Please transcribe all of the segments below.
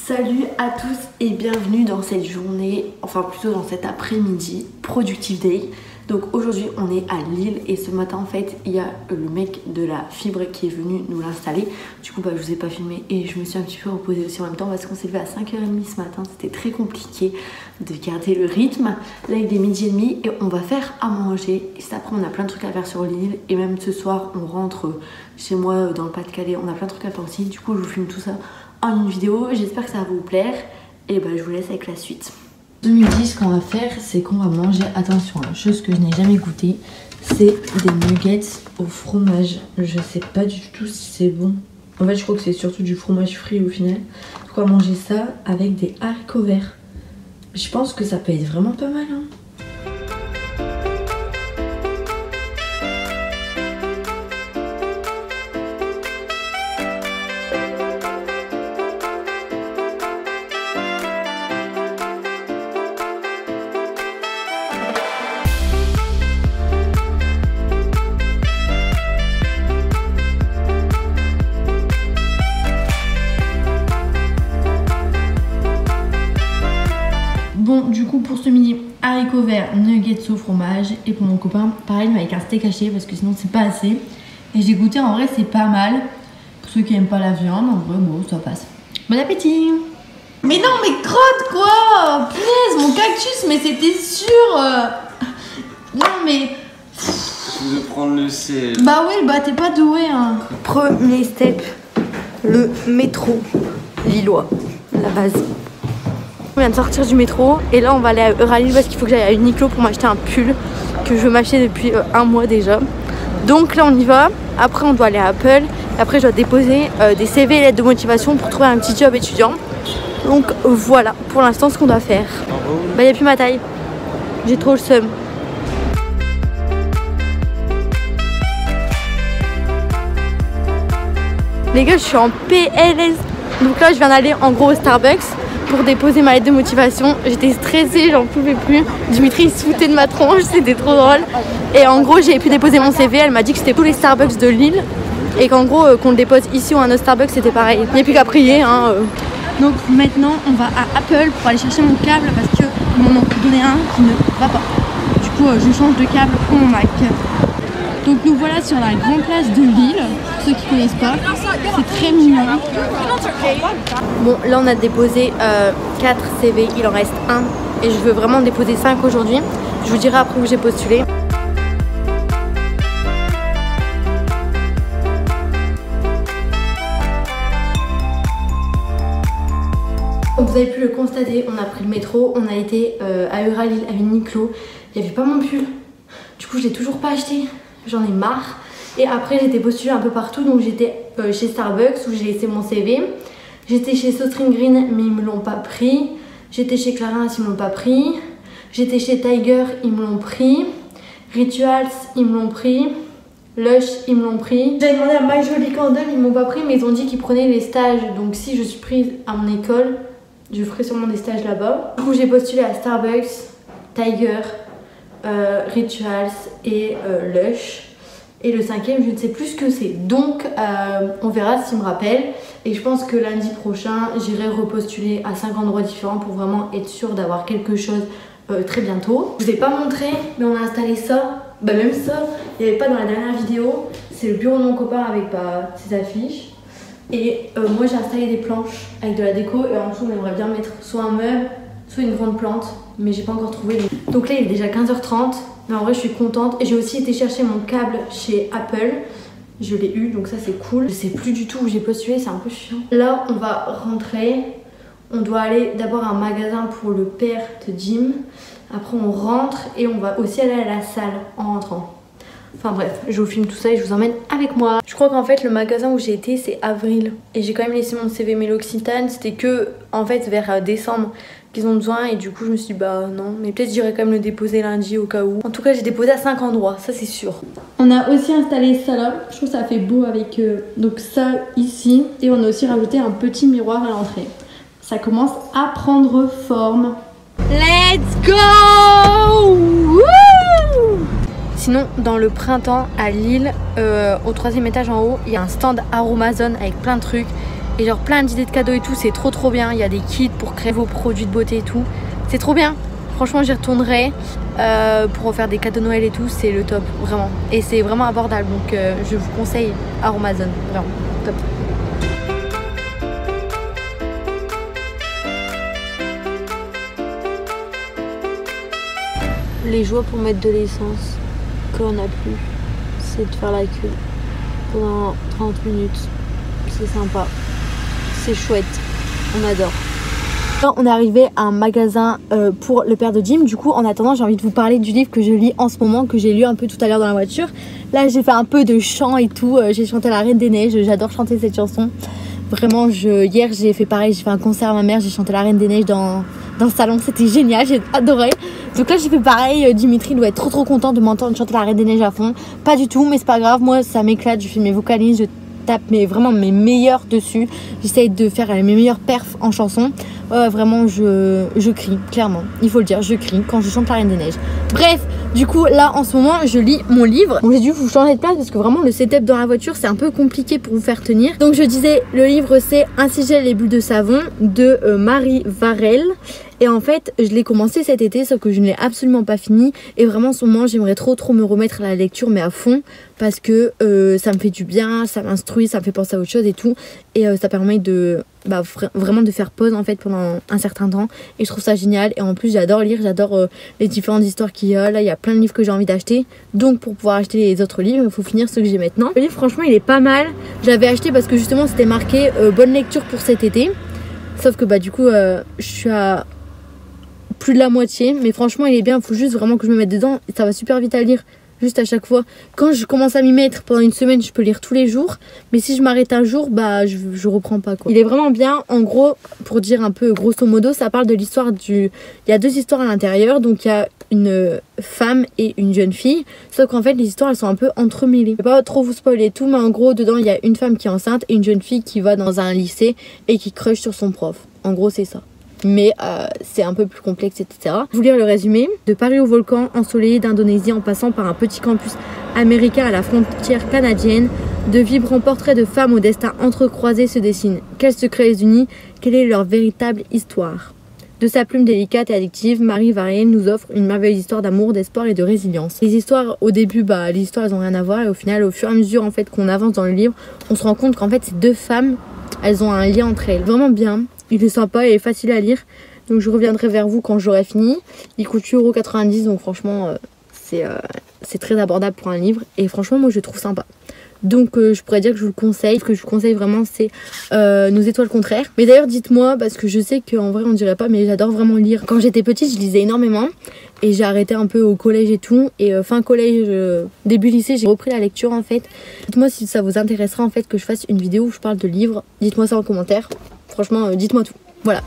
Salut à tous et bienvenue dans cette journée, enfin plutôt dans cet après-midi Productive Day. Donc aujourd'hui on est à Lille et ce matin en fait il y a le mec de la fibre qui est venu nous l'installer. Du coup je vous ai pas filmé et je me suis un petit peu reposée aussi en même temps parce qu'on s'est levé à 5h30 ce matin. C'était très compliqué de garder le rythme. Là il est 12h30 et on va faire à manger. Et cet après on a plein de trucs à faire sur l'île et même ce soir on rentre chez moi dans le Pas-de-Calais. On a plein de trucs à faire aussi. Du coup je vous filme tout ça en une vidéo. J'espère que ça va vous plaire et je vous laisse avec la suite. Ce midi, ce qu'on va faire, c'est qu'on va manger, attention, la chose que je n'ai jamais goûté, c'est des nuggets au fromage. Je sais pas du tout si c'est bon. En fait, je crois que c'est surtout du fromage frit au final. Donc, on va manger ça avec des haricots verts. Je pense que ça peut être vraiment pas mal, hein. Bon, du coup pour ce midi, haricots verts, nuggets au fromage. Et pour mon copain, pareil mais avec un steak haché parce que sinon c'est pas assez. Et j'ai goûté, en vrai c'est pas mal. Pour ceux qui aiment pas la viande, en vrai bon ça passe. Bon appétit. Mais non mais crotte quoi. Punaise, mon cactus, mais c'était sûr. Non mais... Je vais prendre le sel. Bah oui, t'es pas doué hein. Premier step, le métro lillois, la base. On vient de sortir du métro et là on va aller à Euralil parce qu'il faut que j'aille à Uniqlo pour m'acheter un pull que je veux m'acheter depuis un mois déjà. Donc là on y va, après on doit aller à Apple, et après je dois déposer des CV et lettres de motivation pour trouver un petit job étudiant. Donc voilà pour l'instant ce qu'on doit faire. Il n'y a plus ma taille, j'ai trop le seum. Les gars je suis en PLS, donc là je viens d'aller en gros au Starbucks pour déposer ma lettre de motivation. J'étais stressée, j'en pouvais plus. Dimitri il se foutait de ma tronche, c'était trop drôle. Et en gros j'ai pu déposer mon CV, elle m'a dit que c'était tous les Starbucks de Lille et qu'en gros qu'on le dépose ici ou à un autre Starbucks c'était pareil. Il n'y a plus qu'à prier hein. Donc maintenant on va à Apple pour aller chercher mon câble parce qu'ils m'en ont donné un qui ne va pas. Du coup je change de câble pour mon Mac. Donc nous voilà sur la grande place de Lille, pour ceux qui connaissent pas, c'est très mignon. Bon là on a déposé 4 CV, il en reste un et je veux vraiment déposer 5 aujourd'hui. Je vous dirai après où j'ai postulé. Comme vous avez pu le constater, on a pris le métro, on a été à Euralil, à Uniqlo. Il n'y avait pas mon pull, du coup je l'ai toujours pas acheté. J'en ai marre. Et après j'ai été postulée un peu partout. Donc j'étais chez Starbucks où j'ai laissé mon CV. J'étais chez Sostring Green mais ils me l'ont pas pris. J'étais chez Clarins, ils me l'ont pas pris. J'étais chez Tiger, ils me l'ont pris. Rituals, ils me l'ont pris. Lush, ils me l'ont pris. J'avais demandé à My Jolie Candle, ils m'ont pas pris mais ils ont dit qu'ils prenaient les stages. Donc si je suis prise à mon école, je ferai sûrement des stages là-bas. Du coup j'ai postulé à Starbucks, Tiger, Rituals et Lush. Et le 5e je ne sais plus ce que c'est. Donc on verra s'il me rappelle. Et je pense que lundi prochain j'irai repostuler à 5 endroits différents pour vraiment être sûre d'avoir quelque chose très bientôt. Je vous ai pas montré mais on a installé ça. Même ça il n'y avait pas dans la dernière vidéo. C'est le bureau de mon copain avec ses affiches. Et moi j'ai installé des planches avec de la déco. Et en dessous on aimerait bien mettre soit un meuble, soit une grande plante, mais j'ai pas encore trouvé. Donc là il est déjà 15h30, mais en vrai je suis contente. Et j'ai aussi été chercher mon câble chez Apple, je l'ai eu donc ça c'est cool. Je sais plus du tout où j'ai postulé, c'est un peu chiant. Là on va rentrer, on doit aller d'abord à un magasin pour le père de Jim. Après on rentre et on va aussi aller à la salle en rentrant. Enfin bref, je vous filme tout ça et je vous emmène avec moi. Je crois qu'en fait le magasin où j'ai été c'est Avril. Et j'ai quand même laissé mon CV mais l'Occitane c'était que en fait vers décembre qu'ils ont besoin. Et du coup je me suis dit non, mais peut-être j'irai quand même le déposer lundi au cas où. En tout cas j'ai déposé à 5 endroits, ça c'est sûr. On a aussi installé ça là, je trouve que ça fait beau avec donc ça ici. Et on a aussi rajouté un petit miroir à l'entrée. Ça commence à prendre forme. Let's go! Woo! Sinon, dans le printemps à Lille, au 3e étage en haut, il y a un stand Aromazone avec plein de trucs. Et genre plein d'idées de cadeaux et tout, c'est trop bien. Il y a des kits pour créer vos produits de beauté et tout. C'est trop bien. Franchement, j'y retournerai pour faire des cadeaux de Noël et tout. C'est le top, vraiment. Et c'est vraiment abordable. Donc je vous conseille Aromazone. Vraiment, top. Les joies pour mettre de l'essence quand on n'a plus, c'est de faire la queue pendant 30 minutes. C'est sympa, c'est chouette, on adore. On est arrivé à un magasin pour le père de Jim. Du coup, en attendant, j'ai envie de vous parler du livre que je lis en ce moment, que j'ai lu un peu tout à l'heure dans la voiture. Là, j'ai fait un peu de chant et tout. J'ai chanté La Reine des Neiges. J'adore chanter cette chanson. Vraiment, hier, j'ai fait pareil. J'ai fait un concert à ma mère. J'ai chanté La Reine des Neiges dans le salon. C'était génial. J'ai adoré. Donc là, j'ai fait pareil. Dimitri doit être trop content de m'entendre chanter La Reine des Neiges à fond. Pas du tout, mais c'est pas grave. Moi, ça m'éclate. Je fais mes vocalises. Je tape vraiment mes meilleurs dessus. J'essaye de faire mes meilleurs perfs en chanson. Vraiment je crie, clairement, il faut le dire, je crie quand je chante La Reine des Neiges. Bref, du coup là en ce moment je lis mon livre. Donc j'ai dû vous changer de place parce que vraiment le setup dans la voiture c'est un peu compliqué pour vous faire tenir. Donc je disais, le livre c'est Ainsi gèlent les bulles de savon de Marie Varel. Et en fait, je l'ai commencé cet été, sauf que je ne l'ai absolument pas fini. Et vraiment, en ce moment, j'aimerais trop me remettre à la lecture, mais à fond. Parce que ça me fait du bien, ça m'instruit, ça me fait penser à autre chose et tout. Et ça permet de vraiment de faire pause en fait pendant un certain temps. Et je trouve ça génial. Et en plus, j'adore lire, j'adore les différentes histoires qu'il y a. Là, il y a plein de livres que j'ai envie d'acheter. Donc, pour pouvoir acheter les autres livres, il faut finir ceux que j'ai maintenant. Le livre, franchement, il est pas mal. Je l'avais acheté parce que justement, c'était marqué bonne lecture pour cet été. Sauf que du coup, je suis à plus de la moitié, mais franchement il est bien, il faut juste vraiment que je me mette dedans et ça va super vite à lire, juste à chaque fois. Quand je commence à m'y mettre pendant une semaine, je peux lire tous les jours, mais si je m'arrête un jour, je reprends pas quoi. Il est vraiment bien, en gros, pour dire un peu grosso modo, ça parle de l'histoire il y a 2 histoires à l'intérieur, donc il y a une femme et une jeune fille, sauf qu'en fait les histoires elles sont un peu entremêlées. Je vais pas trop vous spoiler tout, mais en gros dedans il y a une femme qui est enceinte et une jeune fille qui va dans un lycée et qui crush sur son prof. En gros c'est ça. Mais c'est un peu plus complexe, etc. Je vais vous lire le résumé. De Paris au volcan ensoleillé d'Indonésie en passant par un petit campus américain à la frontière canadienne, de vibrants portraits de femmes au destin entrecroisé se dessinent. Quels secrets les unit? Quelle est leur véritable histoire? De sa plume délicate et addictive, Marie Varel nous offre une merveilleuse histoire d'amour, d'espoir et de résilience. Les histoires, au début, les histoires elles ont rien à voir et au final, au fur et à mesure en fait qu'on avance dans le livre, on se rend compte qu'en fait ces 2 femmes, elles ont un lien entre elles. Vraiment bien. Il est sympa et facile à lire. Donc je reviendrai vers vous quand j'aurai fini. Il coûte 8,90 €. Donc franchement c'est très abordable pour un livre. Et franchement moi je le trouve sympa. Donc je pourrais dire que je vous le conseille. Ce que je vous conseille vraiment c'est Nos étoiles contraires. Mais d'ailleurs dites-moi, parce que je sais qu'en vrai on dirait pas, mais j'adore vraiment lire. Quand j'étais petite je lisais énormément. Et j'ai arrêté un peu au collège et tout. Et fin collège, début lycée, j'ai repris la lecture en fait. Dites-moi si ça vous intéressera en fait que je fasse une vidéo où je parle de livres. Dites-moi ça en commentaire. Franchement, dites-moi tout. Voilà.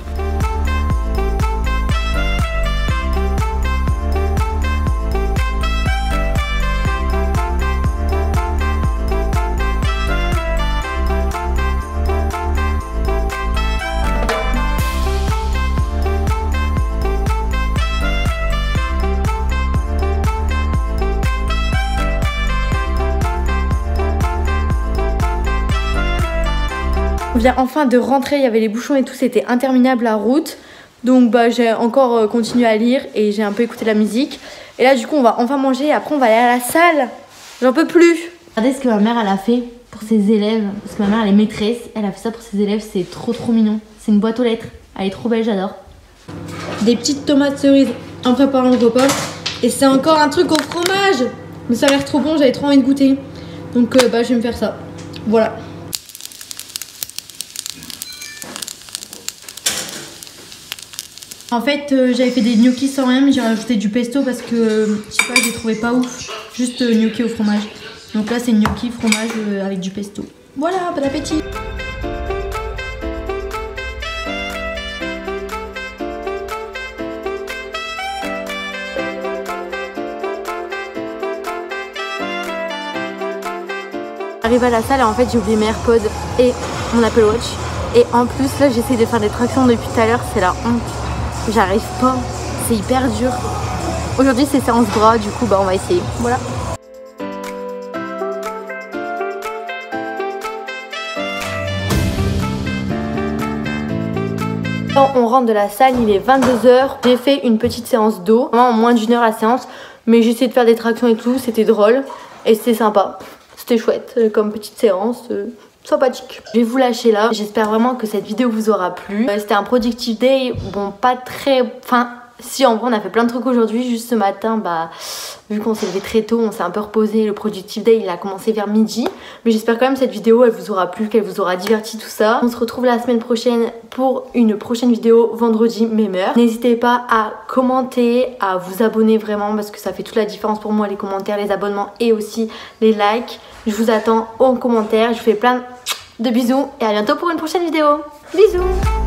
On vient enfin de rentrer, il y avait les bouchons et tout, c'était interminable la route. Donc j'ai encore continué à lire et j'ai un peu écouté la musique. Et là du coup on va enfin manger et après on va aller à la salle. J'en peux plus. Regardez ce que ma mère elle a fait pour ses élèves. Parce que ma mère elle est maîtresse, elle a fait ça pour ses élèves, c'est trop mignon. C'est une boîte aux lettres, elle est trop belle, j'adore. Des petites tomates cerises en préparant le repas. Et c'est encore un truc au fromage. Mais ça a l'air trop bon, j'avais trop envie de goûter. Donc je vais me faire ça. Voilà. En fait j'avais fait des gnocchis sans rien, mais j'ai rajouté du pesto parce que je sais pas, je les trouvais pas ouf. Juste gnocchi au fromage. Donc là c'est gnocchi fromage avec du pesto. Voilà, bon appétit. J'arrive à la salle et en fait j'ai oublié mes AirPods et mon Apple Watch. Et en plus là j'essaie de faire des tractions depuis tout à l'heure, c'est la honte. J'arrive pas, c'est hyper dur. Aujourd'hui c'est séance bras, du coup on va essayer. Voilà. Quand on rentre de la salle, il est 22 h. J'ai fait une petite séance d'eau, vraiment en moins d'1 heure la séance, mais j'ai essayé de faire des tractions et tout, c'était drôle et c'était sympa. C'était chouette comme petite séance. Sympathique. Je vais vous lâcher là. J'espère vraiment que cette vidéo vous aura plu. C'était un productive day. Bon, pas très... Enfin, si, en vrai, on a fait plein de trucs aujourd'hui. Juste ce matin, bah, vu qu'on s'est levé très tôt, on s'est un peu reposé. Le productive day, il a commencé vers midi. Mais j'espère quand même que cette vidéo, elle vous aura plu, qu'elle vous aura diverti, tout ça. On se retrouve la semaine prochaine pour une prochaine vidéo vendredi, même heure. N'hésitez pas à commenter, à vous abonner vraiment parce que ça fait toute la différence pour moi, les commentaires, les abonnements et aussi les likes. Je vous attends en commentaire. Je vous fais plein de bisous et à bientôt pour une prochaine vidéo. Bisous!